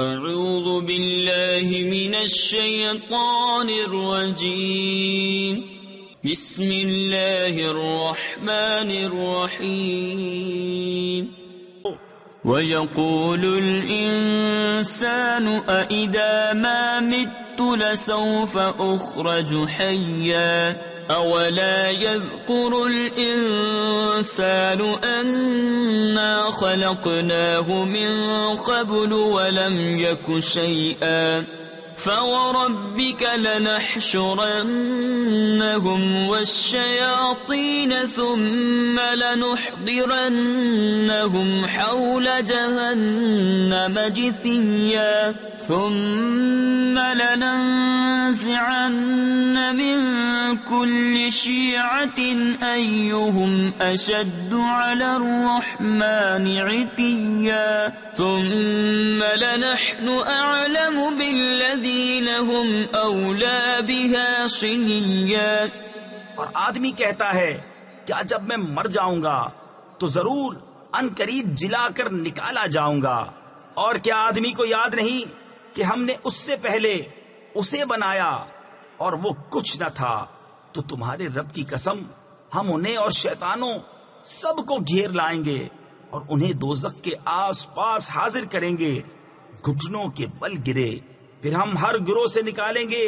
اعوذ باللہ من الشیطان الرجیم بسم اللہ الرحمن الرحیم وَيَقُولُ الْإِنسَانُ أَإِذَا مَا مِتُّ لَسَوْفَ أُخْرَجُ حَيًّا أَوَلَا يَذْكُرُ الْإِنسَانُ أَنَّا خَلَقْنَاهُ مِنْ قَبْلُ وَلَمْ يَكُ شَيْئًا فَوَرَبِّكَ لَنَحْشُرَنَّهُمْ وَالشَّيَاطِينَ ثُمَّ لَنُحْضِرَنَّهُمْ حَوْلَ جَهَنَّمَ جِثِيًّا ثُمَّ لَنَنزِعَنَّ مِنْ كُلِّ شِيعَةٍ أَيُّهُمْ أَشَدُّ عَلَى الرَّحْمَنِ عِتِيًّا ثُمَّ لَنَحْنُ أَعْلَمُ بِالَّذِينَ هُمْ أَوْلَى بِهَا صِلِيًّا۔ اور آدمی کہتا ہے کیا جب میں مر جاؤں گا تو ضرور ان قریب جلا کر نکالا جاؤں گا، اور کیا آدمی کو یاد نہیں کہ ہم نے اس سے پہلے اسے بنایا اور وہ کچھ نہ تھا؟ تو تمہارے رب کی قسم ہم انہیں اور شیطانوں سب کو گھیر لائیں گے اور انہیں دوزخ کے آس پاس حاضر کریں گے، گھٹنوں کے بل گرے، پھر ہم ہر گروہ سے نکالیں گے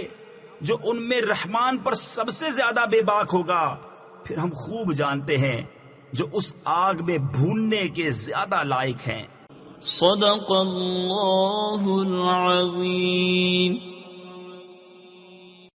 جو ان میں رحمان پر سب سے زیادہ بے باک ہوگا، پھر ہم خوب جانتے ہیں جو اس آگ میں بھوننے کے زیادہ لائق ہیں۔ صدق اللہ العظیم۔